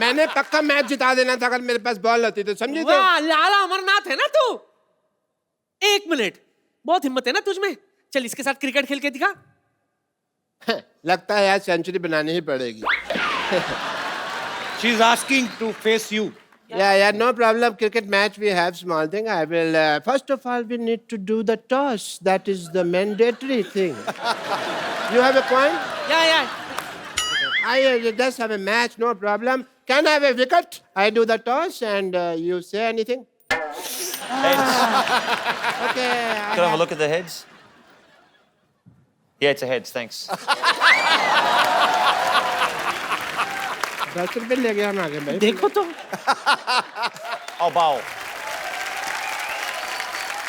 मैंने पक्का मैच जिता देना था अगर मेरे पास बॉल होती तो, समझी? तो वाह, लाला अमरनाथ है ना तू। 1 मिनट, बहुत हिम्मत है ना तुझमें। चल इसके साथ क्रिकेट खेल के दिखा। लगता है यार सेंचुरी बनानी ही पड़ेगी। She is asking to face you. Yeah, no problem. Cricket match, we have small thing. I will, first of all, we need to do the toss. That is the mandatory thing. You have a point? Yeah. I just have a match, no problem. Can I have a wicket? I do the toss and you say anything? Heads. Okay. Can I have a look at the heads? Yeah, it's a heads, thanks. 10 रुपए ले गया हम आगे भाई। देखो तो। I'll bowl.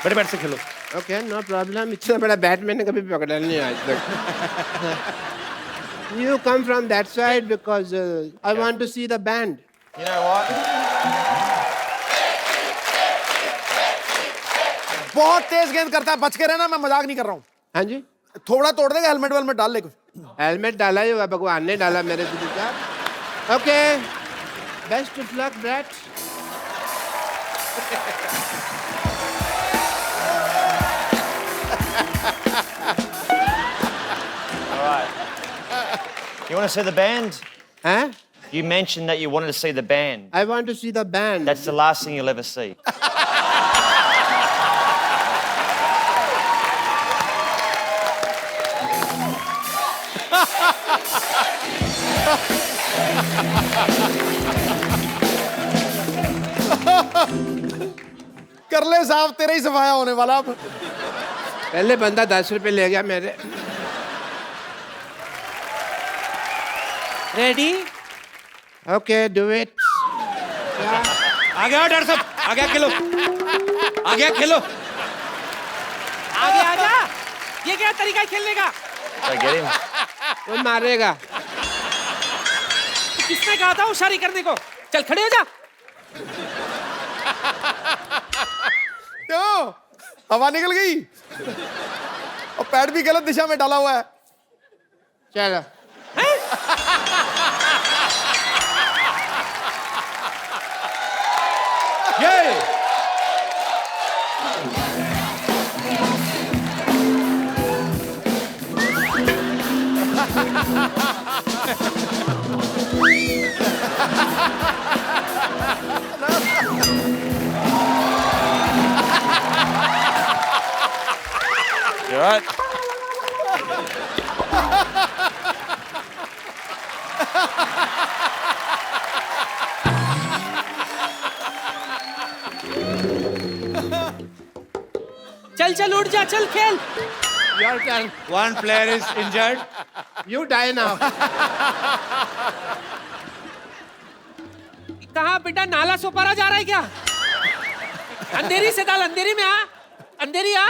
बड़े bat से खेलो। Okay, no problem. इतना बड़ा बैट मैंने कभी पकड़ा नहीं आज तक। You come from that side because I want to see the band. You know what? बहुत तेज गेंद करता है, बच के रहना, मैं मजाक नहीं कर रहा हूँ। हाँ जी? थोड़ा तोड़ देगा, हेलमेट वेलमेट डाल ले कुछ। हेलमेट डाला ही हुआ, भगवान ने डाला मेरे से क्या? Okay, best of luck brat. All right. You want to see the band? Huh? You mentioned that you wanted to see the band. I want to see the band. That's the last thing you'll ever see. कर ले साहब, तेरा ही सफाया होने वाला अब। पहले बंदा 10 रुपए ले गया मेरे। रेडी? Okay, do it. आ गया डॉक्टर साहब, आ गया खेलो, आ गया खेलो। आगे। ये क्या तरीका है खेलने का? Did I get him? वो मारेगा। किसने कहा था होशियारी करने को? चल खड़े हो जा। क्यों? हवा निकल गई और पैड भी गलत दिशा में डाला हुआ है। चलो। ये You all right? चल उठ जा, चल खेल। Your turn. one player is injured. You die now. कहाँ बेटा, नाला सोपारा जा रहा है क्या? अंधेरी से डाल, अंधेरी में आ, अंधेरी आ।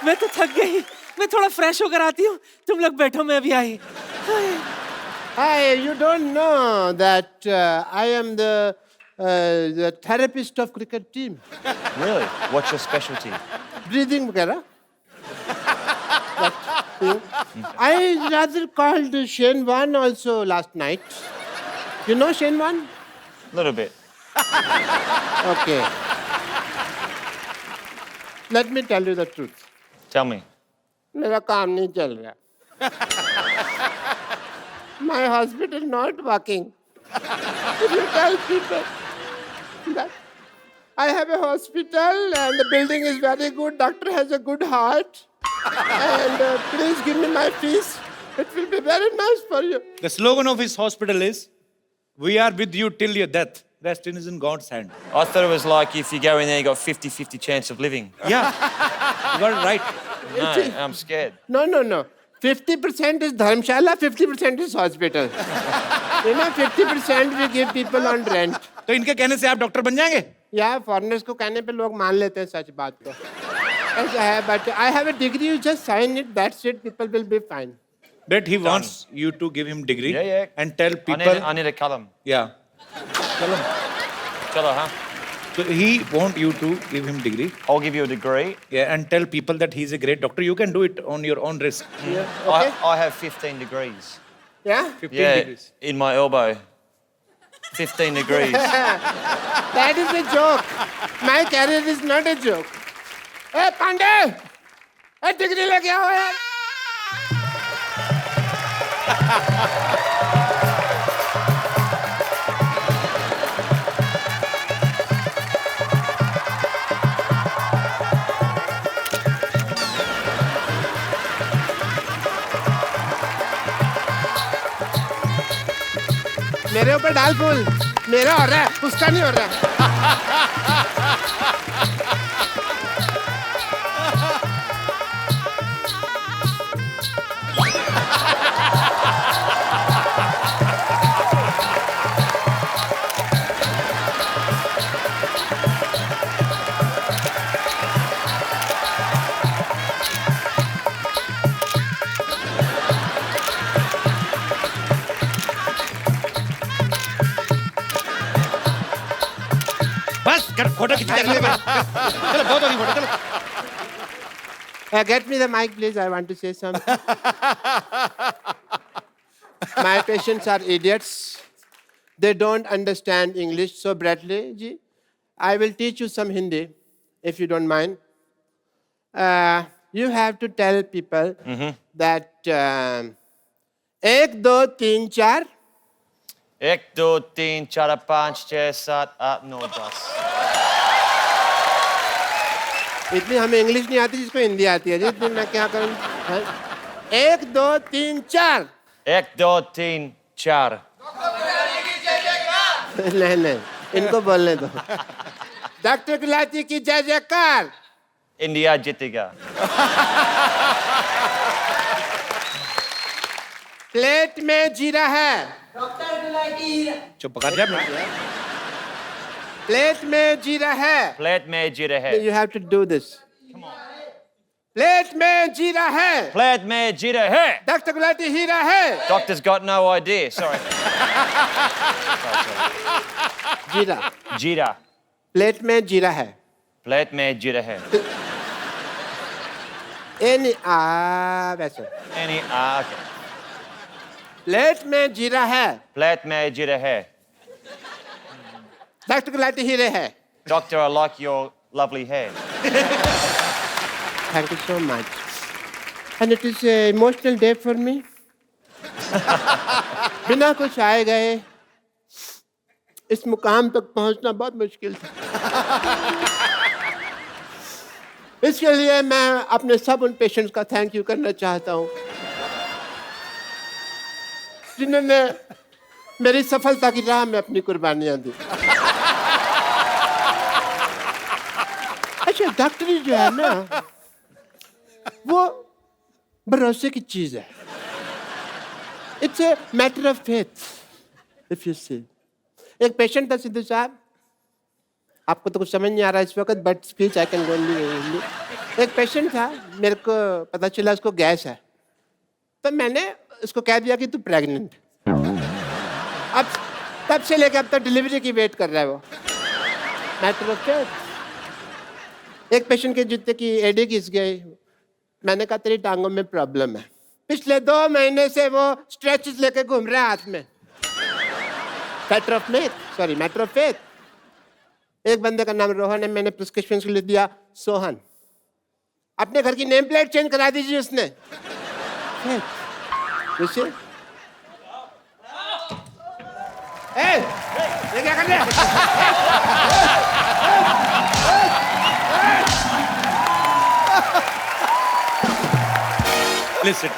मैं तो थक गई, मैं थोड़ा फ्रेश होकर आती हूँ। तुम लोग बैठो, मैं अभी आई। Hi, you don't know that I am the therapist of cricket team. Really? What's your specialty? Breathing वगैरह। I rather called Shane Warne also last night. You know Shane Warne? Little bit. Okay. Let me tell you the truth. Tell me. मेरा काम नहीं चल रहा। My hospital not working. If you tell people that I have a hospital and the building is very good, doctor has a good heart, and please give me my fees. It will be very nice for you. The slogan of his hospital is, "We are with you till your death. Rest is in God's hand." I thought it was like if you go in there, you got 50-50 chance of living. Yeah, you got it right. No, I'm scared. No. 50% is Dharmshala, 50% is hospital. You know, 50% we give people on rent. तो इनके कहने से आप doctor बन जाएंगे? Yeah, foreigners को कहने पे लोग मान लेते हैं सच बात को। ऐसा है, but I have a degree, you just sign it, that's it, people will be fine. But he wants you to give him degree Yeah. and tell people. I need a column. Yeah. चलो, Chalo, huh? So he want you to give him degree. I'll give you a degree. Yeah, and tell people that he's a great doctor. You can do it on your own risk. Yeah. Okay. I have 15 degrees. Yeah? 15 Yeah, degrees. in my elbow. 15 degrees. That is a joke. My career is not a joke. Hey, Pandey! Hey, degree लेके आओ यार. मेरे ऊपर डाल फूल. मेरा हो रहा है, उसका नहीं हो रहा. बस कर फोटो खींच चलो बहुत होगी फोटो चलो. Get me the mic, please. I want to say something. My patients are idiots. They don't understand English. So, Bradley ji, I will teach you some Hindi, if you don't mind. You have to tell people that 1, 2, 3, 4. 1, 2, 3, 4, 5, 6, 7, 8, 9, 10. इतनी हमें English नहीं आती जिसको हिंदी आती है जी. इतनी मैं क्या करूं? 1, 2, 3, 4. 1, 2, 3, 4. नहीं नहीं, इनको बोलने दो. डॉक्टर गुलाटी की जय जयकार. India जीतेगा. प्लेट में जीरा है. चुप कर जा अपना. प्लेट में जीरा है. Plate में जीरा है. You have to do this. Plate में जीरा है. Plate में जीरा है. डॉक्टर गुलाटी हीरा है. Doctor's got no idea. Sorry. जीरा. Jeera. प्लेट में जीरा है. Plate में जीरा है. वैसे. Okay. प्लेट में जीरा है. Plate में जीरा है. डॉक्टर गुलाटी हीरे है. Doctor, I like your lovely hair. Thank you so much. And it is an emotional day for me. बिना कुछ आए गए इस मुकाम तक पहुंचना बहुत मुश्किल था. इसके लिए मैं अपने सब उन पेशेंट्स का थैंक यू करना चाहता हूं जिन्होंने मेरी सफलता की राह में अपनी कुर्बानियां दी. अच्छा, डॉक्टरी जो है ना वो भरोसे की चीज है. It's a matter of faith. If you see, एक पेशेंट था सिद्धू साहब. आपको तो कुछ समझ नहीं आ रहा इस वक्त, but speech I can only. एक पेशेंट था, मेरे को पता चला उसको गैस है, तो मैंने उसको कह दिया कि तू प्रेग्नेंट. अब तब से लेकर अब तक डिलीवरी की वेट कर रहा है वो. Matter of faith. एक पेशेंट के जूते की एडी घिस गई. मैंने कहा तेरी टांगों में प्रॉब्लम है. पिछले 2 महीने से वो स्ट्रेचेस लेके घूम रहा है हाथ में. Matter of faith. एक बंदे का नाम रोहन है, मैंने प्रिस्क्रिप्शन के लिए दिया सोहन. अपने घर की नेम प्लेट चेंज करा दीजिए उसने. ये क्या कर रहे हैं? Listen.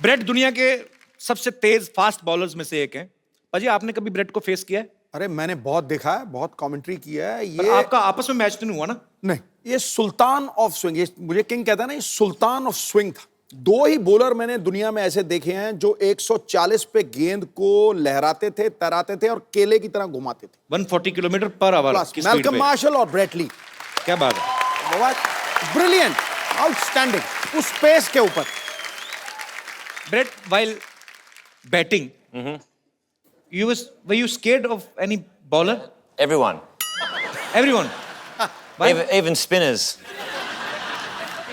ब्रेट दुनिया के सबसे तेज फास्ट बॉलर्स में से एक है. पाजी, आपने कभी ब्रेट को फेस किया है? अरे मैंने बहुत देखा है, बहुत कमेंट्री किया है. पर ये आपका आपस में मैच तो नहीं हुआ ना? नहीं, ये सुल्तान ऑफ स्विंग, ये मुझे किंग कहता है ना, ये सुल्तान ऑफ स्विंग था. 2 ही बॉलर मैंने दुनिया में ऐसे देखे हैं जो 140 पे गेंद को लहराते थे, तराते थे और केले की तरह घुमाते थे. 140 किलोमीटर पर आवर की स्पीड मैल्कम पे. मार्शल और ब्रेट ली. क्या बात है. ब्रिलियंट, आउटस्टैंडिंग, उस पेस के ऊपर. Brett, while batting, were you scared of any Bowler? Everyone. Everyone. Why? Even spinners.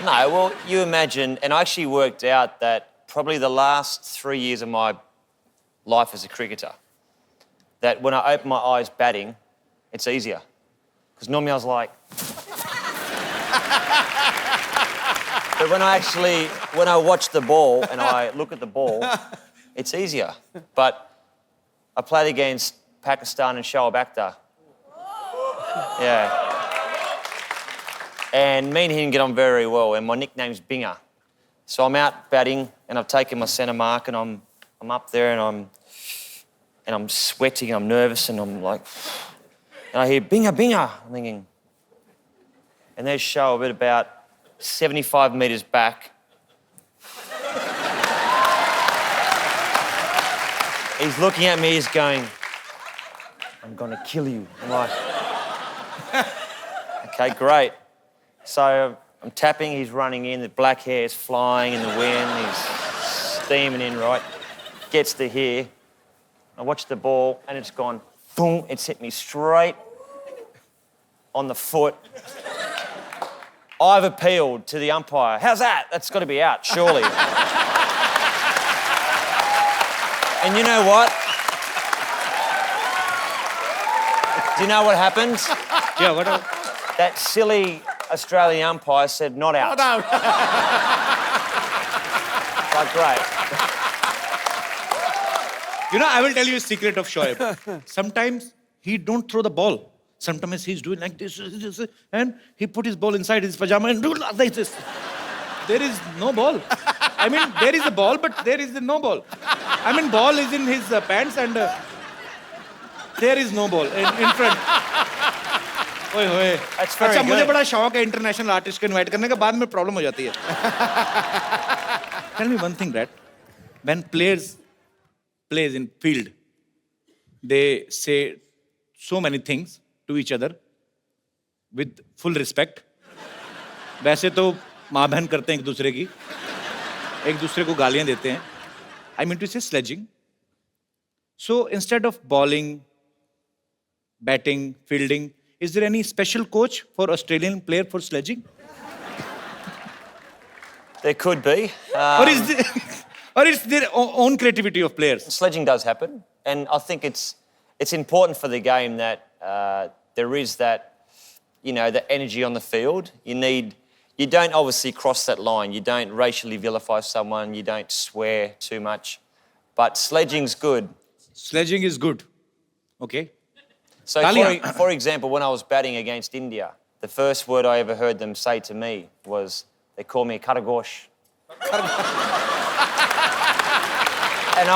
No, well, you imagine, and I actually worked out that probably the last 3 years of my life as a cricketer, that when I open my eyes batting, it's easier. Because normally I was like... But when I watch the ball and I look at the ball, it's easier. But I played against Pakistan and Shoaib Akhtar. Yeah. And me and him get on very well, and my nickname's Binger. So I'm out batting, and I've taken my centre mark, and I'm up there, and I'm sweating, I'm nervous, and I'm like, and I hear Binger, Binger. I'm thinking, and there's Shoaib at about 75 metres back. He's looking at me, he's going, I'm gonna kill you. I'm like, okay, great. So I'm tapping, he's running in, the black hair is flying in the wind, he's steaming in, right? Gets to here. I watch the ball and it's gone, boom, it's hit me straight on the foot. I've appealed to the umpire. How's that? That's got to be out, surely. And you know what? Do you know what happened? Yeah, what? That silly Australian umpire said not out. Not out. Like, great. You know, I will tell you a secret of Shoaib. Sometimes he don't throw the ball. Sometimes he's doing like this, and he put his ball inside his pajama and do like this. There is no ball. I mean, there is a ball, but there is no ball. I mean, ball is in his pants and there is no ball in front. ओए होए That's very अच्छा मुझे good. बड़ा शौक है international artist को invite करने का बाद में प्रॉब्लम हो जाती है Tell me one thing, Brad. When players plays in field, they say so many things to each other with full respect. वैसे तो माँ बहन करते हैं एक दूसरे को गालियां देते हैं. I mean to say sledging. So instead of bowling, batting, fielding, is there any special coach for Australian player for sledging? There could be. Or it's their own creativity of players? Sledging does happen, and I think it's important for the game that there is that, you know, the energy on the field. You don't obviously cross that line. You don't racially vilify someone. You don't swear too much. But sledging's good. Sledging is good. Okay. So, Talia. for example, when I was batting against India, the first word I ever heard them say to me was, they call me Karagosh. And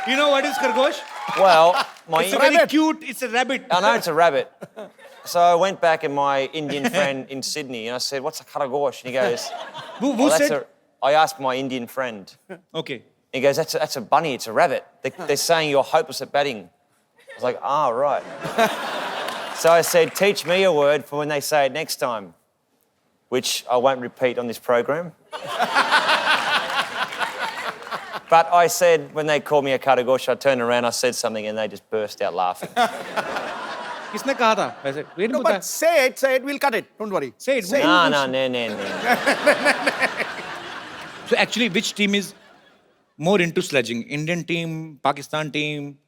You know what is Khargosh? well, It's a very cute, it's a rabbit. I know it's a rabbit. So I went back and my Indian friend in Sydney and I said, what's a Karagosh? And he goes, Who "Oh, that's said? I asked my Indian friend. Okay. He goes, that's a bunny, it's a rabbit. They're saying you're hopeless at batting. I was like, right. So I said, teach me a word for when they say it next time, which I won't repeat on this program. But I said, when they called me a Karagosh, I turned around, I said something, and they just burst out laughing. किसने कहा था वैसे? ये नहीं No, पता. but say it, we'll cut it. Don't worry. Say it. No. So actually, which team is more into sledging? Indian team, Pakistan team,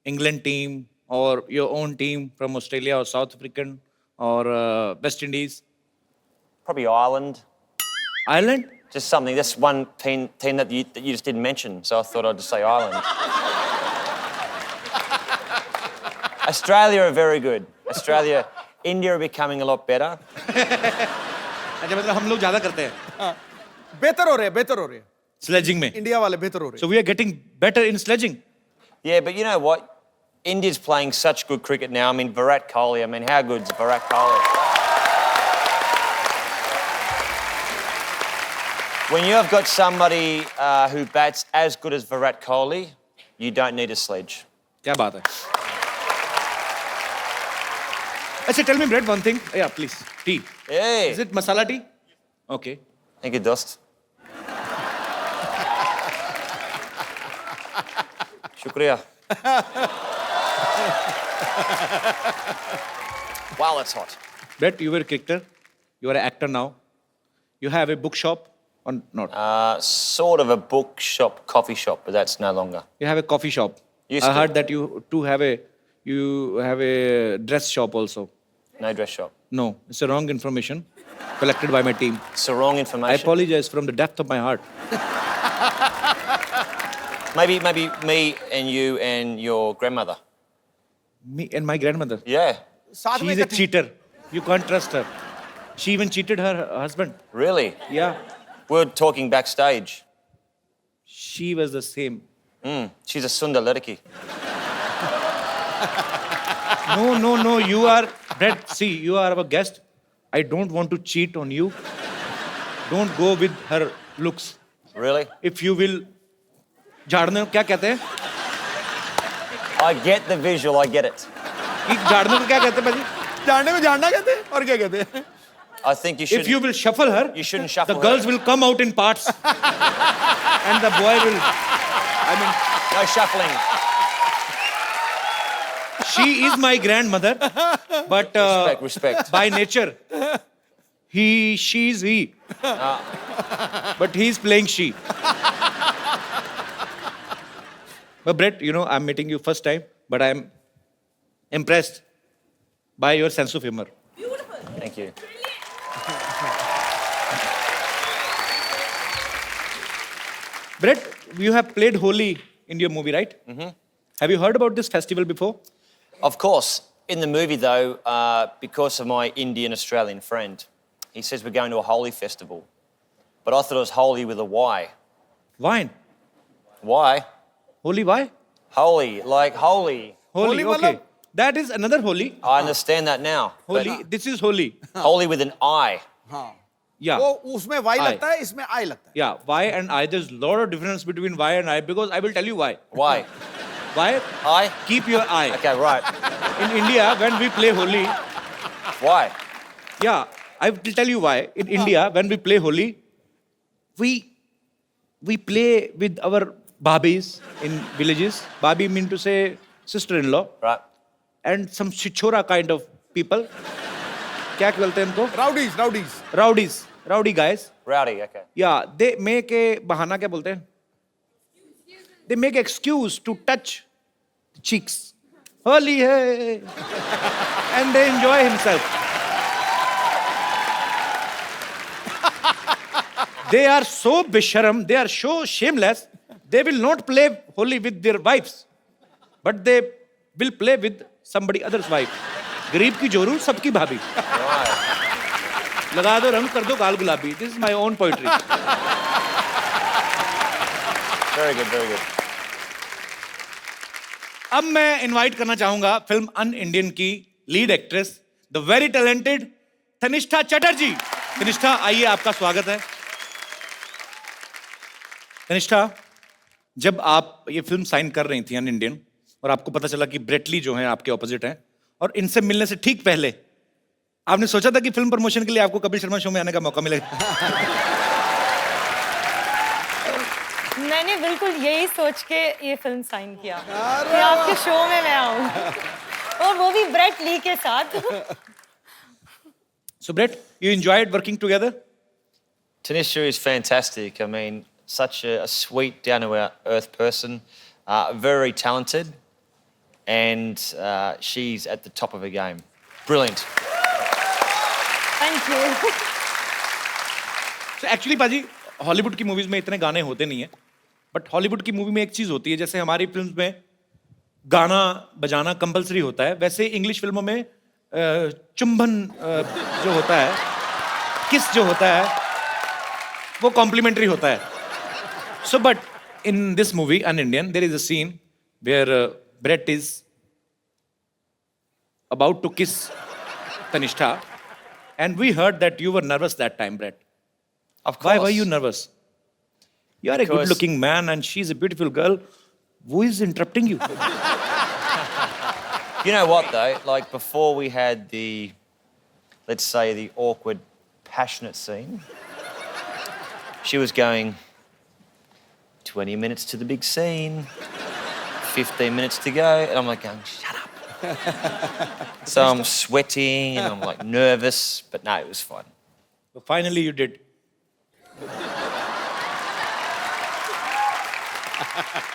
England team, or your own team from Australia or South African or West Indies? Probably Ireland. Ireland? Just something. That's one team that you just didn't mention, so I thought I'd just say Ireland. Australia are very good. India are becoming a lot better. अच्छा मतलब हम लोग ज़्यादा करते हैं बेहतर हो रहे हैं sledging में. इंडिया वाले बेहतर हो रहे हैं So we are getting better in sledging. Yeah, but you know what? India's playing such good cricket now. I mean, Virat Kohli. I mean, how good's Virat Kohli? When you have got somebody who bats as good as Virat Kohli, you don't need a sledge. क्या बात है? अच्छा, tell me, Brad, one thing. Yeah, please. Tea. Hey. Is it masala tea? Okay. Thank you, Dost. Shukriya. Wow, that's hot. Brett, you were a cricketer. You are an actor now. You have a bookshop or not? Sort of a bookshop, coffee shop, but that's no longer. You have a coffee shop. Used I to. heard that you have a dress shop also. No dress shop. No, it's a wrong information collected by my team. It's the wrong I information. apologize from the depth of my heart. Maybe me and you and your grandmother. Me and my grandmother. Yeah. साथ में She's a इकट्ठे- cheater. You can't trust her. She even cheated her husband. Really? Yeah. We were talking backstage. She was the same. She's a Sundar Ledaki. No. You are, Brett, see, you are our guest. I don't want to cheat on you. Don't go with her looks. Really? If you will, झाड़ने को क्या कहते हैं? I get the visual, I get it. कि झाड़ने को क्या कहते हैं भाजी? जानने में जानना कहते हैं और क्या कहते हैं? I think you should. If you will shuffle her, You shouldn't shuffle the her. girls will come out in parts, and the boy will. I mean, No shuffling. she is my grandmother, but Respect. by nature, she's he. But he's playing she. But Brett, you know, I'm meeting you first time, but I'm impressed by your sense of humor. Thank you. Brett, you have played Holi in your movie, right? Mm-hmm. Have you heard about this festival before? Of course. In the movie, though, because of my Indian Australian friend, he says we're going to a Holi festival. But I thought it was holy with a Y. Wine. Why? Holi, why? Holy, like holy. Holi, Holi okay. matlab? That is another Holi. I understand that now. but Holi, this is Holi. holy with an I. हाँ Yeah. वो उसमें Y I. लगता है इसमें I लगता है Yeah, Y and I. There's a lot of difference between Y and I because I will tell you why. Why? Why? I? Keep your eye. Okay, right. In India, when we play Holi, Why? yeah, I will tell you why. In India, when we play Holi, we play with our babis in villages. Babi mean to say sister-in-law Right. and some chichora kind of people. क्या बोलते हैं इनको? Rowdies Rowdy guys. Rowdy, okay. Yeah, they make a बहाना क्या बोलते हैं? They make excuse to touch the cheeks. Holi hai. And they enjoy himself. They are so bisharam, they are so shameless, they will not play Holi with their wives. But they will play with somebody other's wife. गरीब की जोरू सबकी भाभी. लगा दो रंग कर दो गाल गुलाबी. This is my own poetry. Very good, very good. अब मैं इनवाइट करना चाहूंगा फिल्म अन इंडियन की lead actress the very talented Tanishtha Chatterjee. Tanishtha आइए, आपका स्वागत है. तनिष्ठा, जब आप ये फिल्म साइन कर रही थी अन इंडियन और आपको पता चला कि ब्रेटली जो है आपके ऑपोजिट हैं और इनसे मिलने से ठीक पहले आपने सोचा था कि फिल्म प्रमोशन के लिए आपको कपिल शर्मा शो में आने का मौका मिलेगा? मैंने बिल्कुल यही सोच के ये फिल्म साइन किया कि आपके शो में मैं आऊं और वो भी ब्रेट ली के साथ. So Brett, you enjoyed working together? Tanisha is fantastic. I mean, such a sweet, down-to-earth person, very talented, and she's at the top of her game. Brilliant. Thank you. So actually पाजी, Hollywood की movies में इतने गाने होते नहीं है, but Hollywood की movie में एक चीज होती है, जैसे हमारी फिल्म्स में गाना बजाना कंपलसरी होता है, वैसे इंग्लिश फिल्मों में चुंबन जो होता है, किस जो होता है, वो कॉम्प्लीमेंट्री होता है. So but in this movie UnIndian there is a scene where Brett is about to kiss Tanishta, and we heard that you were nervous that time, Brett. Of course. Why were you nervous? You are a Because- good-looking man, and she's a beautiful girl. Who is interrupting you? You know what, though? Like, before we had the, let's say, the awkward, passionate scene, she was going, 20 minutes to the big scene, 15 minutes to go, and I'm like going, shut up. So I'm sweating and I'm like nervous, but no, it was fun. So finally you did.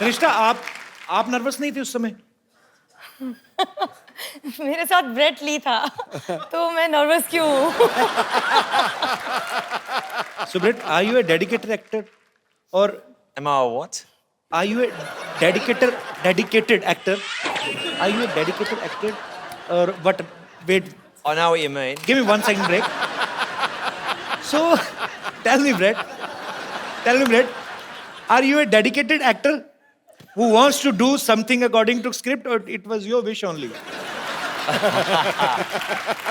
रिश्ता आप nervous नहीं थे उस समय? मेरे साथ Brett Lee था तो मैं नर्वस क्यों हूँ? So Brett, are you a dedicated actor or Am I a what? are you a dedicated actor? Are you a dedicated actor or what? Wait, I know what you mean. give me 1 second break. So tell me Brett, are you a dedicated actor who wants to do something according to script or it was your wish only?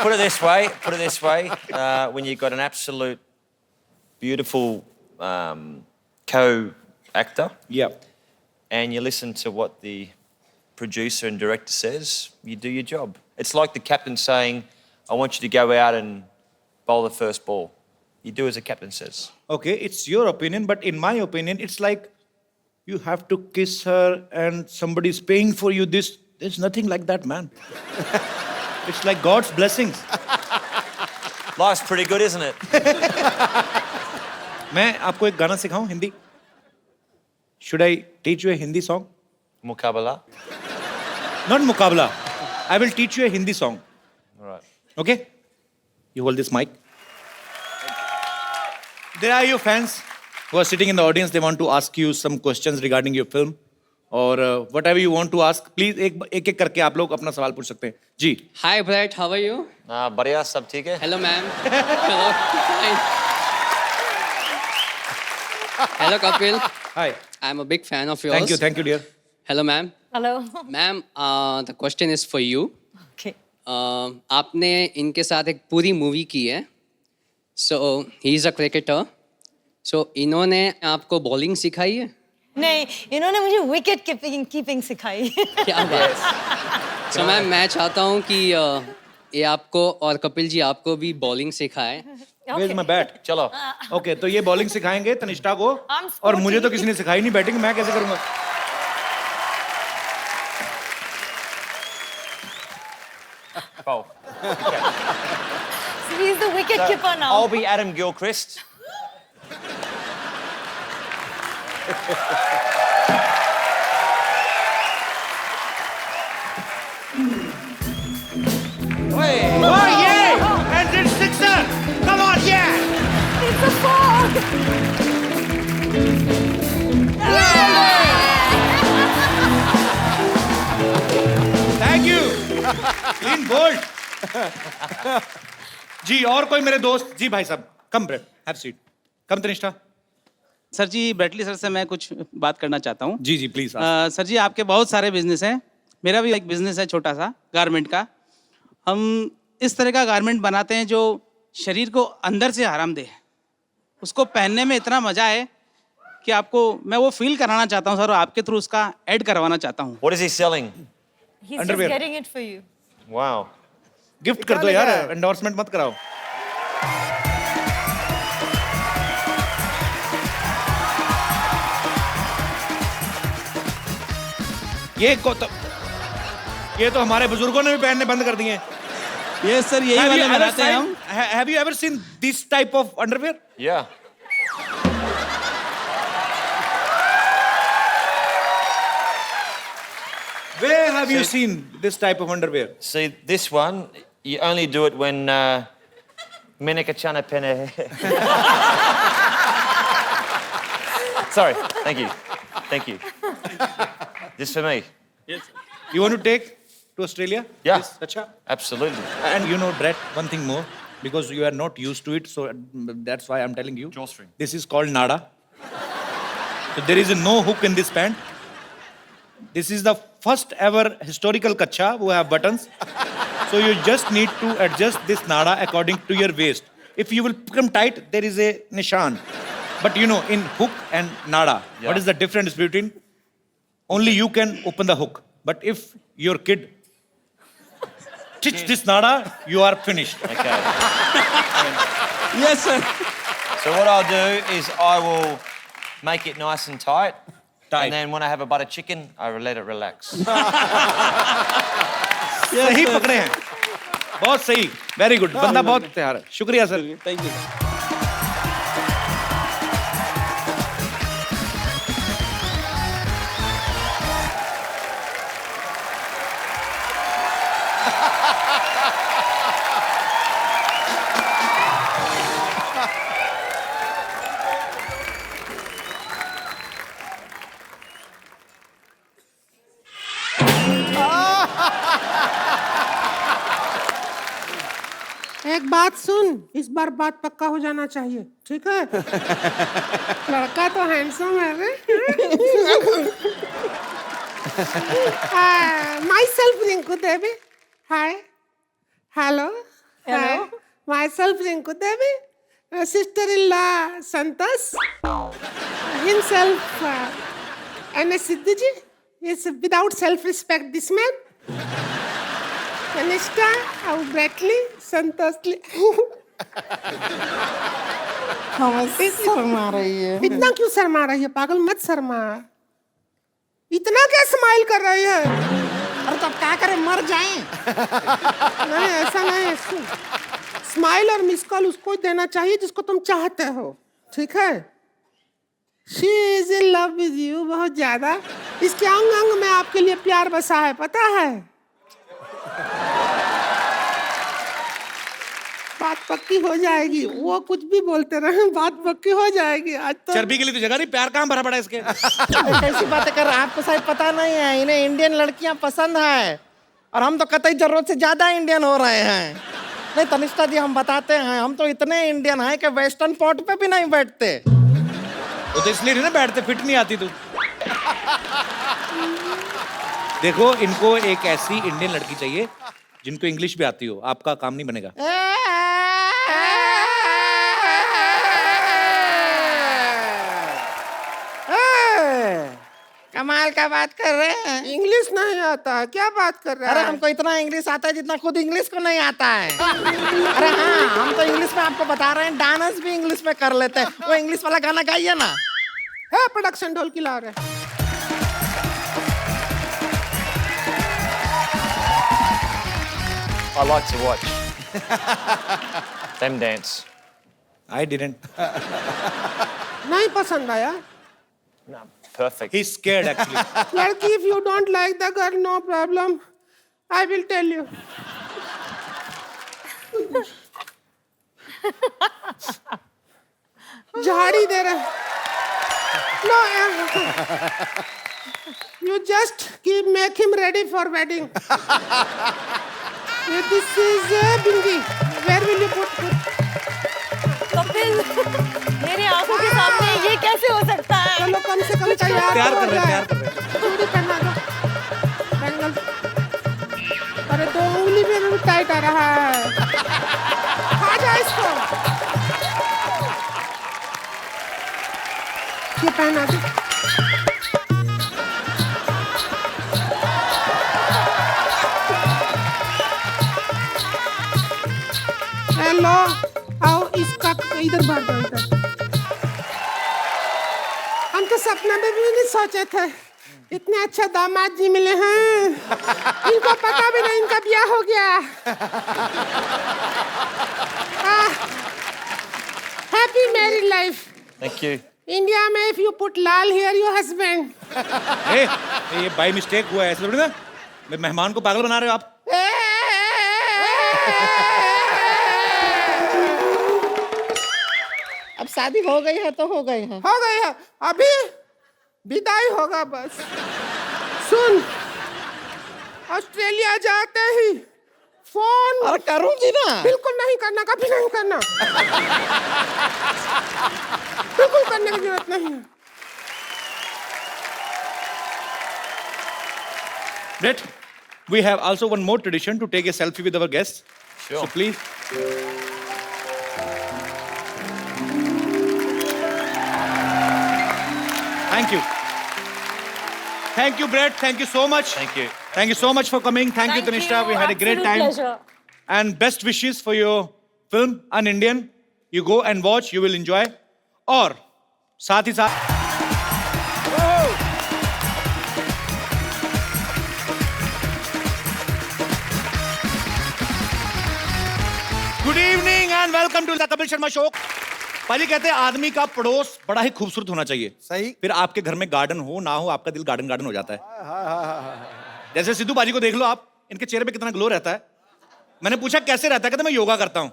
Put it this way. When you've got an absolute beautiful co-actor Yeah. and you listen to what the producer and director says, you do your job. It's like the captain saying, I want you to go out and bowl the first ball. You do as the captain says. Okay, it's your opinion, but in my opinion, it's like you have to kiss her and somebody's paying for you this. There's nothing like that, man. It's like God's blessings. Life's pretty good, isn't it? मैं आपको एक गाना सिखाऊं Hindi? Should I teach you a Hindi song? Mukabala. Not मुकाबला. I will teach you a Hindi song. All right. Okay? You hold this mic. There are your fans who are sitting in the audience. They want to ask you some questions regarding your film. और whatever you want to ask, please एक करके आप लोग अपना सवाल पूछ सकते हैं. जी. Hi Brett, how are you? बढ़िया सब ठीक है? Hello ma'am. Hello. Fine. Hello Kapil. Hi. I'm a big fan of yours. Thank you, dear. Hello ma'am. Hello. Ma'am, the question is for you. Okay. आपने इनके साथ एक पूरी movie की है. So he is a cricketer. So इन्होंने आपको bowling सिखाई है? नहीं, इन्होंने मुझे विकेट कीपिंग सिखाई. क्या बात. So मैम मैं चाहता हूँ कि ये आपको और कपिल जी आपको भी बॉलिंग सिखाए. Where's my bat? चलो. Okay, तो ये बॉलिंग सिखाएंगे तनिष्ठा को I'm और मुझे तो sporty. किसी ने सिखाई नहीं बैटिंग, मैं कैसे करूंगा? Bowl. So he's the wicket keeper now. I'll be Adam Gilchrist. Oh yeah! And it's sixer! Come on, yeah! It's a four. Thank you! Clean bold! जी और कोई मेरे दोस्त जी भाई साहब come Brad have seat come Tanishtha sir ji Bradley sir से मैं कुछ बात करना चाहता हूँ. जी प्लीज सर जी आपके बहुत सारे बिजनेस हैं. मेरा भी एक बिजनेस है छोटा सा गारमेंट का. हम इस तरह का गारमेंट बनाते हैं जो शरीर को अंदर से आराम दे, उसको पहनने में इतना मजा है कि आपको मैं वो फील कराना चाहता हूँ सर, और आपके थ्रू उसका ऐड करवाना चाहता हूँ. What is he selling? He's Underwear. just getting it for you. Wow. Gift कर दो यार, एंडोर्समेंट मत कराओ. ये तो हमारे बुजुर्गों ने भी पहनने बंद कर दिए हैं. ये सर यही वाले बनाते हैं हम. Have you ever seen this type of underwear? Yeah. Where have you seen this type of underwear? See, this one, you only do it when Menika Chana Pene. Sorry, thank you. This for me. You want to take to Australia? Yeah. Yes, acha. Absolutely. And you know, Brett, one thing more, because you are not used to it, so that's why I'm telling you. Drawstring. This is called nada. So there is no hook in this pant. This is the first ever historical kacha who have buttons. So you just need to adjust this nada according to your waist. If you will become tight, there is a nishan. But you know, in hook and nada, Yeah. what is the difference between? Only you can open the hook. But if your kid stitch this nada, you are finished. Okay. Yes sir. So what I'll do is I will make it nice and tight. Tight. And then when I have a butter chicken, I will let it relax. सही पकड़े हैं, बहुत सही, very good, बंदा बहुत तैयार है। शुक्रिया सर। Thank you. एक बात सुन, इस बार बात पक्का हो जाना चाहिए, ठीक है? लड़का तो हैंडसम है रे। My self Rinku Devi, hi, hello, Hello. My self Rinku Devi, sister in law Santosh, himself N.S. Sidhu ji is without self respect this man. Kanishka, Bradley, Santoshli. Sharma रही है। इतना क्यों शर्मा रही है? पागल मत शर्मा। इतना क्या स्माइल कर रही है? अरे तो अब क्या करें, मर जाएं। नहीं ऐसा नहीं है। स्माइल और मिस कॉल उसको देना चाहिए जिसको तुम चाहते हो, ठीक है? She is in love with you बहुत ज्यादा। इसके अंग अंग में आपके लिए प्यार बसा है, पता है? बात पक्की हो जाएगी, वो कुछ भी बोलते रहे, बात पक्की हो जाएगी। आज तो चर्बी के लिए तो जगह नहीं, प्यार कहाँ भरा पड़ा है इसके। कैसी बातें कर रहे हैं, आपको शायद पता नहीं है, इन्हें इंडियन लड़कियां पसंद है और हम तो कतई जरूरत से ज्यादा इंडियन हो रहे हैं। नहीं तनिष्ठा जी, हम बताते हैं, हम तो इतने इंडियन हैं कि वेस्टर्न पोर्ट पे भी नहीं बैठते। वो तो इसलिए नहीं ना बैठते, फिट नहीं आती तू। देखो, इनको एक ऐसी इंडियन लड़की चाहिए जिनको इंग्लिश भी आती हो, आपका काम नहीं बनेगा। कमाल का बात कर रहे हैं। इंग्लिश नहीं आता है, क्या बात कर रहा अरे है? हमको इतना इंग्लिश आता है जितना खुद इंग्लिश को नहीं आता है। अरे हाँ, हम तो इंग्लिश में आपको बता रहे हैं, डांस भी इंग्लिश में कर लेते हैं। वो इंग्लिश वाला गाना गाइए ना। है प्रोडक्शन ढोल की ला रहे। I like to watch them dance. I didn't. नहीं पसंद आया? No, perfect. He's scared actually. लड़की, if you don't like the girl, no problem. I will tell you. झाड़ी दे रहे। No, you just make him ready for wedding. This is Bingi. Where will you put? Kapil, मेरी आंखों के सामने ये कैसे हो सकता है? चलो कम से कम तैयार तैयार तो कर हो रहे हैं, जाए। तैयार कर रहे हैं। चूड़ी पहना दो। बैंगल। अरे 2 उंगली में भी टाइट आ रहा है। खा जा इसको। ये पहना दो। हेलो, आओ इसका इधर भर दो, इधर। हम तो सपना में भी नहीं सोचे थे इतने अच्छा दामाद जी मिले हैं। इनको पता भी नहीं इनका ब्याह हो गया। Happy married life. Thank you. India में if you put lal here your husband. ये बाय मिस्टेक हुआ है, ऐसा थोड़ी ना। मेहमान को पागल बना रहे हो आप। अब शादी हो गई है तो हो गई है। हो गई है, अभी विदाई होगा बस। सुन, ऑस्ट्रेलिया जाते ही फोन। और करूंगी ना। बिल्कुल नहीं करना, कभी नहीं करना। बिल्कुल करने की जरूरत नहीं है। Brett, we have also one more tradition to take a selfie with our guests. Sure. So please. Thank you. Thank you, Brett. Thank you so much. Thank you. Thank you so much for coming. Thank you, Tanisha. We had a great time. Pleasure. And best wishes for your film, An Indian. You go and watch, you will enjoy. और साथ ही साथ good evening and welcome to the Kapil Sharma show. पाजी कहते हैं आदमी का पड़ोस बड़ा ही खूबसूरत होना चाहिए। सही। फिर आपके घर में गार्डन हो ना हो, आपका दिल गार्डन गार्डन हो जाता है। जैसे सिद्धू बाजी को देख लो आप, इनके चेहरे पे कितना ग्लो रहता है। मैंने पूछा कैसे रहता है, कहते मैं योगा करता हूँ।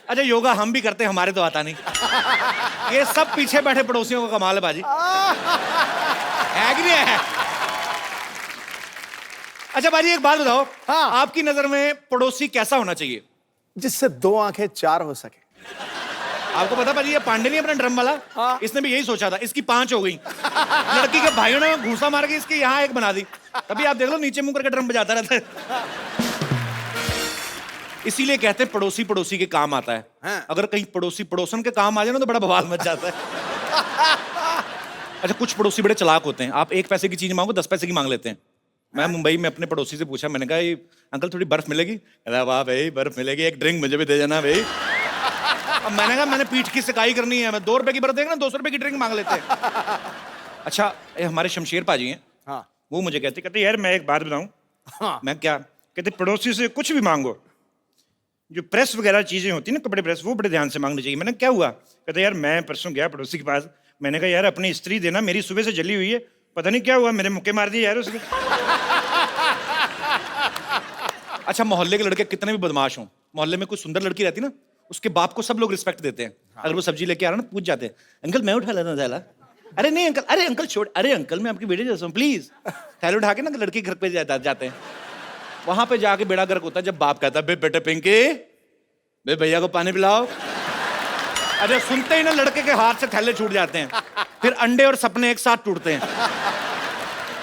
अच्छा योगा हम भी करते हैं, हमारे तो आता नहीं। ये सब पीछे बैठे पड़ोसियों का कमाल है बाजी, है कि नहीं है? अच्छा बाजी एक बात बताओ, हाँ। आपकी नजर में पड़ोसी कैसा होना चाहिए? जिससे 2 आंखें 4 हो सके। आपको पता पाजी, ये पांडे नहीं अपना ड्रम वाला, हाँ। इसने भी यही सोचा था, इसकी 5 हो गई। लड़की के भाइयों ने घूसा मार के इसकी यहाँ 1 बना दी। तभी आप देख लो नीचे मुंह करके ड्रम बजाता रहता है। इसीलिए कहते हैं पड़ोसी पड़ोसी के काम आता है। हाँ। अगर कहीं पड़ोसी पड़ोसन के काम आ जाए ना तो बड़ा बवाल मच जाता है। अच्छा कुछ पड़ोसी बड़े चालाक होते हैं, आप 1 पैसे की चीज मांगो 10 पैसे की मांग लेते हैं। मैं मुंबई में अपने पड़ोसी से पूछा, मैंने कहा ये अंकल थोड़ी बर्फ मिलेगी? कहता वाह भाई बर्फ मिलेगी, एक ड्रिंक मुझे भी दे देना भाई। अब मैंने कहा मैंने पीठ की सिकाई करनी है, मैं 2 रुपए की बर्फ देगा ना 200 रुपए की ड्रिंक मांग लेते हैं। अच्छा ये हमारे शमशेर पाजी हैं, हाँ। वो मुझे कहते यार मैं एक बात बताऊं। हाँ। मैं क्या? कहते पड़ोसी से कुछ भी मांगो, जो प्रेस वगैरह चीजें होती है ना, कपड़े प्रेस, वो बड़े ध्यान से मांगनी चाहिए। मैंने क्या हुआ? कहते यार मैं परसों गया पड़ोसी के पास, मैंने कहा यार अपनी स्त्री देना, मेरी सुबह से जली हुई है, पता नहीं क्या हुआ, मेरे मुक्के मार दिए यार उसने। अच्छा मोहल्ले के लड़के कितने भी बदमाश हों, मोहल्ले में कोई सुंदर लड़की रहती ना, उसके बाप को सब लोग रिस्पेक्ट देते हैं। अगर वो सब्जी लेके आ रहा ना, पूछ जाते हैं अंकल मैं उठा लेता थैला। अरे नहीं अंकल, अरे अंकल छोड़, अरे अंकल मैं आपकी बेटे जैसा हूँ प्लीज। थैला उठा के ना लड़की घर पे जाते हैं। वहां पे जाके बेड़ा गर्क होता है जब बाप कहता है बे बेटे पिंकी बे भैया को पानी पिलाओ। अरे सुनते ही ना लड़के के हाथ से थैले छूट जाते हैं, फिर अंडे और सपने एक साथ टूटते हैं।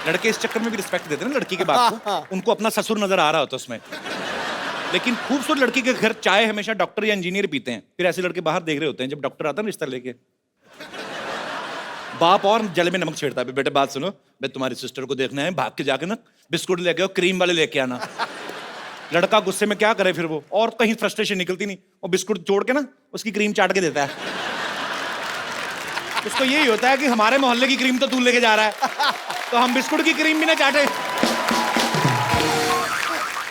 लड़के इस चक्कर में भी रिस्पेक्ट देते हैं ना लड़की के बाप को, उनको अपना ससुर नजर आ रहा होता है उसमें। लेकिन खूबसूरत लड़की के घर चाय हमेशा डॉक्टर या इंजीनियर पीते हैं, फिर ऐसे लड़के बाहर देख रहे होते हैं जब डॉक्टर आता है रिश्ता लेके। बाप और जल में नमक छेड़ता है, बेटे बात सुनो, मैं तुम्हारी सिस्टर को देखना है, भाग के जाके ना बिस्कुट लेके आओ, क्रीम वाले लेके आना। लड़का गुस्से में क्या करे फिर वो, और कहीं फ्रस्ट्रेशन निकलती नहीं, वो बिस्कुट जोड़ के ना उसकी क्रीम चाट के देता है। उसको यही होता है कि हमारे मोहल्ले की क्रीम तो तू लेके जा रहा है, तो हम बिस्कुट की क्रीम भी ना चाटे।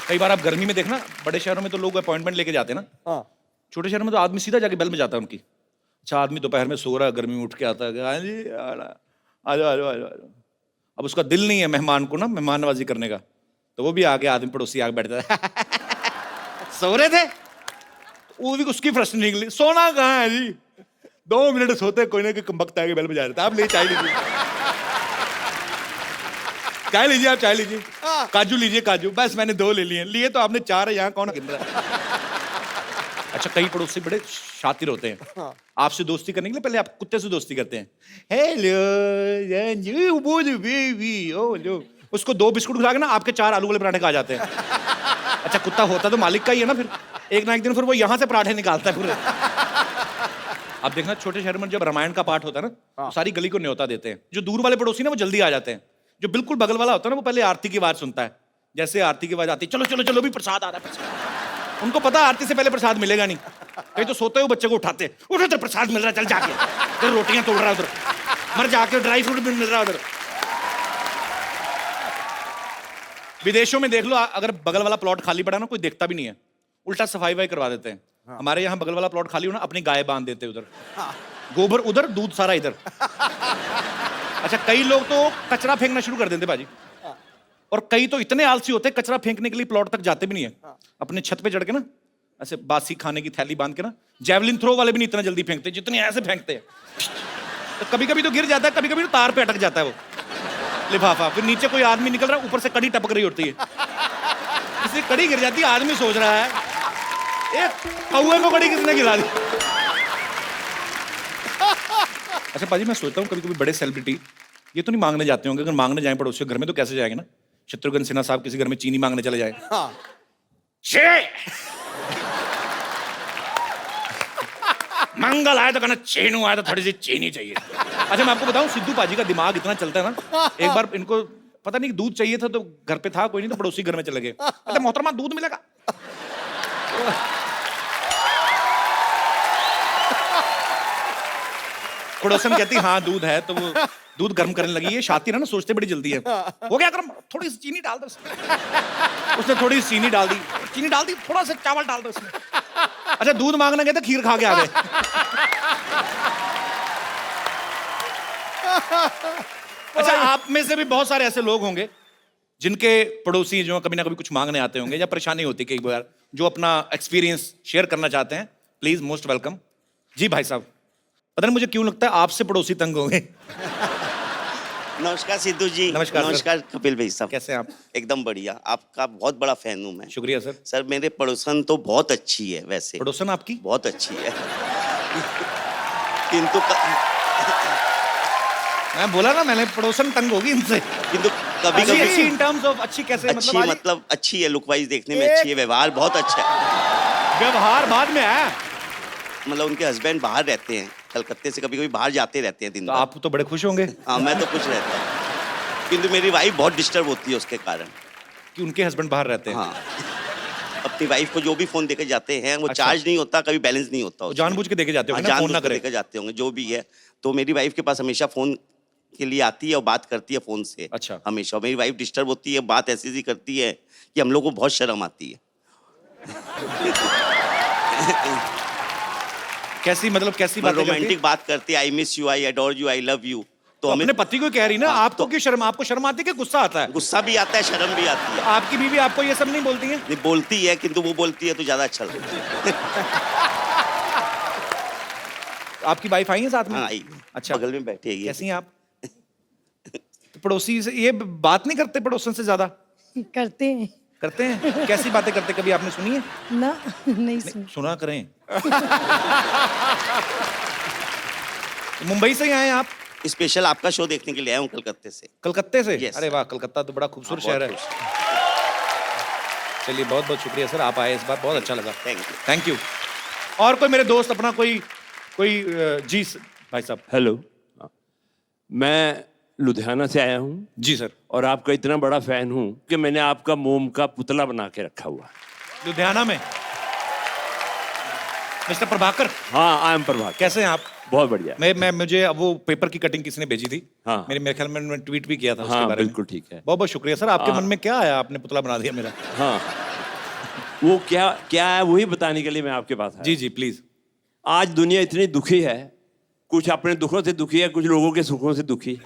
कई बार आप गर्मी में देखना, बड़े शहरों में तो लोग अपॉइंटमेंट लेके जाते हैं ना, छोटे शहरों में तो आदमी सीधा जाके बेल में जाता है उनकी। अच्छा आदमी दोपहर में सो रहा है, गर्मी में उठ के आता है, हाँ जी आ जाओ आ जाओ आ जाओ। अब उसका दिल नहीं है मेहमान को ना मेहमान नवाजी करने का, तो वो भी आके आदमी पड़ोसी आके बैठता है। सो रहे थे, वो भी उसकी प्रश्न निकली, सोना कहाँ है जी? 2 मिनट सोते कोई ना कोई कमबख्त आके बेल बजा रहे थे, आप ले चाय लीजिए, चाय लीजिए, आप चाय लीजिए, काजू लीजिए काजू, बस मैंने 2 ले लिए, लिए तो आपने 4 है, यहाँ कौन गिन रहा है? अच्छा कई पड़ोसी बड़े शातिर होते हैं, आपसे दोस्ती करने के लिए पहले आप कुत्ते से दोस्ती करते हैं। हेलो बेबी, ओ लो, उसको 2 बिस्कुट खिला के ना आपके 4 आलू वाले पराठे खा जाते हैं। अच्छा कुत्ता होता तो मालिक का ही है ना, फिर एक ना एक दिन फिर वो यहाँ से पराठे निकालता है पूरे। अब देखना छोटे शहर में जब रामायण का पाठ होता है ना, तो सारी गली को न्योता देते हैं। जो दूर वाले पड़ोसी ना वो जल्दी आ जाते हैं, जो बिल्कुल बगल वाला होता है ना वो पहले आरती की आवाज सुनता है। जैसे आरती की आवाज आती है, चलो चलो चलो भी प्रसाद आ रहा है, प्रसाद। उनको पता आरती से पहले प्रसाद मिलेगा नहीं, कहीं तो सोते हुए बच्चे को उठाते, उठो उधर प्रसाद मिल रहा है, चल जाके उधर रोटियां तोड़ रहा है, उधर मर जाके ड्राई फ्रूट भी मिल रहा है उधर। विदेशों में देख लो, अगर बगल वाला प्लॉट खाली पड़ा ना कोई देखता भी नहीं है, उल्टा सफाई वाई करवा देते हैं। हमारे यहाँ बगल वाला प्लॉट खाली हो ना, अपनी गाय बांध देते हैं उधर, गोबर उधर दूध सारा इधर। अच्छा कई लोग तो कचरा फेंकना शुरू कर देते भाजी, और कई तो इतने आलसी होते हैं कचरा फेंकने के लिए प्लॉट तक जाते भी नहीं है, अपने छत पे चढ़ के ना ऐसे बासी खाने की थैली बांध के ना, जेवलिन थ्रो वाले भी नहीं इतना जल्दी फेंकते जितने ऐसे फेंकते हैं। तो कभी कभी तो गिर जाता है, कभी कभी तो तार पे अटक जाता है वो लिफाफा, फिर नीचे कोई आदमी निकल रहा है, ऊपर से कड़ी टपक रही होती है, किसी कड़ी गिर जाती है, आदमी सोच रहा है एक कौए को कड़ी किसने गिरा दी। अच्छा पाजी मैं सोचता हूँ कभी कभी बड़े सेलिब्रिटी ये तो नहीं मांगने जाते होंगे, अगर मांगने जाए पड़ोसी के घर में तो कैसे जाएंगे ना? शत्रुघ्न सिन्हा साहब किसी घर में चीनी मांगने चले जाए, मंगल आया तो कहना चीनू आया तो थोड़ी सी चीनी चाहिए। अच्छा मैं आपको बताऊं सिद्धू पाजी का दिमाग इतना चलता है ना, एक बार इनको पता नहीं दूध चाहिए था तो घर पे था कोई नहीं तो पड़ोसी घर में चले गए, अच्छा मोहतरमा दूध मिलेगा? पड़ोसन कहती हाँ दूध है, तो वो दूध गर्म करने लगी है, शातिर है ना सोचते बड़ी जल्दी है, हो गया गर्म, थोड़ी सी चीनी डाल दो उसने थोड़ी सी चीनी डाल दी, थोड़ा सा चावल डाल दो उसमें, अच्छा, दूध मांगने गए तो खीर खा के आ गए। अच्छा, आप में से भी बहुत सारे ऐसे लोग होंगे जिनके पड़ोसी जो कभी ना कभी कुछ मांगने आते होंगे या परेशानी होती है कई बार, जो अपना एक्सपीरियंस शेयर करना चाहते हैं। Please, most welcome. जी भाई साहब, पता नहीं मुझे क्यों लगता है आपसे पड़ोसी तंग होंगे। नमस्कार सिद्धू जी। नमस्कार सर। नमस्कार कपिल भाई साहब। कैसे हैं आप? एकदम बढ़िया, आपका बहुत बड़ा फैन हूँ मैं। शुक्रिया सर। सर मेरे पड़ोसन तो बहुत अच्छी है वैसे। पड़ोसन आपकी बहुत अच्छी है। किंतु मैं बोला ना, मैंने पड़ोसन तंग होगी इनसे। किंतु कभी अच्छी कभी इन टर्म्स ऑफ अच्छी कैसे? अच्छी मतलब अच्छी है, लुक वाइज देखने में अच्छी है, व्यवहार बहुत अच्छा है। व्यवहार बाद में है। मतलब उनके हस्बैंड बाहर रहते हैं, कलकत्ते से कभी कभी बाहर जाते रहते हैं दिन तो भर। आप तो बड़े खुश होंगे हाँ, मैं तो खुश रहता हूँ, किंतु मेरी वाइफ बहुत डिस्टर्ब होती है उसके कारण। कि उनके हस्बैंड बाहर रहते हैं। हाँ, अपनी वाइफ को जो भी फोन देके जाते हैं वो अच्छा। चार्ज नहीं होता, कभी बैलेंस नहीं होता तो उसमें। जानबूझ के देके जाते हो हाँ, ना, फोन ना जानबूझ के करे। लेकर जाते होंगे जो भी है। तो मेरी वाइफ के पास हमेशा फोन के लिए आती है और बात करती है फोन से। अच्छा। हमेशा मेरी वाइफ डिस्टर्ब होती है, बात ऐसी सी करती है कि हम लोग को बहुत शर्म आती है। कैसी मतलब कैसी बातें करती है? रोमांटिक बात करती है, I miss you, I adore you, I love you. तो अपने पति को कह रही ना, हाँ, आपको क्यों शर्म? आपको शर्म आती है कि गुस्सा आता है? गुस्सा भी आता है, शर्म भी आती है। आपकी बीवी आपको ये सब नहीं बोलती है? नहीं बोलती है, किंतु वो बोलती है तो ज्यादा अच्छा लगता है। आपकी वाइफ आई है साथ में? हाँ, आई। अच्छा, बगल में बैठी है ये। कैसी हैं आप? तो पड़ोसी से ये बात नहीं करते पड़ोसन से ज्यादा? करते हैं करते हैं। कैसी बातें करते, कभी आपने सुनी है? ना, नहीं सुन। सुना करें। मुंबई से ही आए हैं आप? स्पेशल आपका शो देखने के लिए आया हूँ कलकत्ते से। कलकत्ते से? Yes. अरे वाह, कलकत्ता तो बड़ा खूबसूरत हाँ, शहर है। बहुत चलिए, बहुत बहुत शुक्रिया सर, आप आए इस बार, बहुत अच्छा लगा। Thank you. Thank you. और कोई मेरे दोस्त अपना कोई जी भाई साहब। हेलो, मैं लुधियाना से आया हूँ जी सर। और आपका इतना बड़ा फैन हूँ कि मैंने आपका मोम का पुतला बना के रखा हुआ है। लुधियाना में? मिस्टर प्रभाकर? हाँ, आई एम प्रभाकर। कैसे हैं आप? बहुत बढ़िया। मैं मुझे अब वो पेपर की कटिंग किसी ने भेजी थी। हाँ। मेरे ख्याल में मैंने ट्वीट भी किया था उसके हाँ, बारे में। बिल्कुल ठीक है। बहुत बहुत शुक्रिया सर। आपके मन में क्या आया, आपने पुतला बना दिया मेरा? हाँ, वो क्या क्या है वही बताने के लिए मैं आपके पास आया। जी जी प्लीज। आज दुनिया इतनी दुखी है, कुछ अपने दुखों से दुखी है, कुछ लोगों के सुखों से दुखी।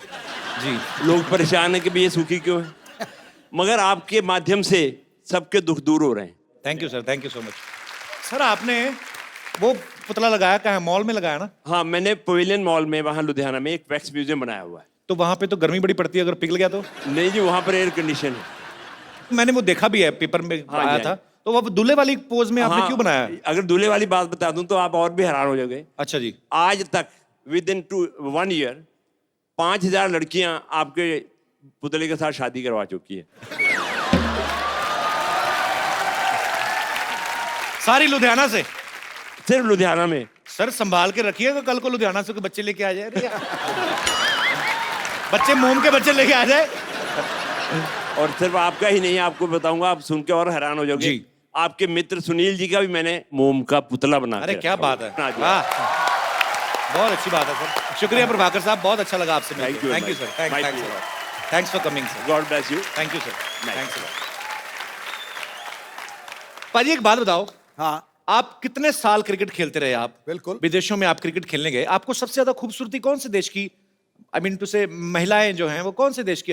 जी। लोग परेशान है कि भी ये सुखी क्यों है, मगर आपके माध्यम से सबके दुख दूर हो रहे हैं। Thank you sir, thank you so much. Sir आपने वो पुतला लगाया कहाँ है? मॉल में लगाया ना? हाँ, मैंने पवेलियन मॉल में वहाँ लुधियाना में एक वैक्स म्यूजियम बनाया हुआ है। तो वहाँ पे तो गर्मी बड़ी पड़ती है, अगर पिघल गया तो? नहीं जी, वहाँ पर एयर कंडीशन है। मैंने वो देखा भी है, पेपर में हाँ, आया जी, था। तो वो दूल्हे वाली पोज में आपने हाँ, क्यों बनाया? अगर दूल्हे वाली बात बता दूं तो आप और भी हैरान हो जाओगे। अच्छा जी। आज तक विद इन 1 ईयर 5000 लड़कियां आपके पुतले के साथ शादी करवा चुकी है। सारी लुधियाना से? सिर्फ लुधियाना में। सर संभाल के रखिएगा, कल को लुधियाना से कोई बच्चे लेके आ जाए। अरे यार। बच्चे मोम के बच्चे लेके आ जाए। और सिर्फ आपका ही नहीं, आपको बताऊंगा, आप सुन के और हैरान हो जाओगे। जी। आपके मित्र सुनील जी का भी मैंने मोम का पुतला बना के अरे क्या रखा बात हुआ है, हाँ जी। वाह, बहुत अच्छी बात है सर। शुक्रिया प्रभाकर साहब, बहुत अच्छा लगा आपसे Thank you, thank you sir. my thanks dear. Thanks for coming sir. God bless you. Thank you sir. Nice. Thanks a lot. पाजी एक बात बताओ, हाँ, आप कितने साल क्रिकेट खेलते रहे? आप बिल्कुल। विदेशों में आप क्रिकेट खेलने गए, आपको सबसे ज्यादा खूबसूरती कौन से देश की, आई मीन टू से महिलाएं जो हैं वो कौन से देश की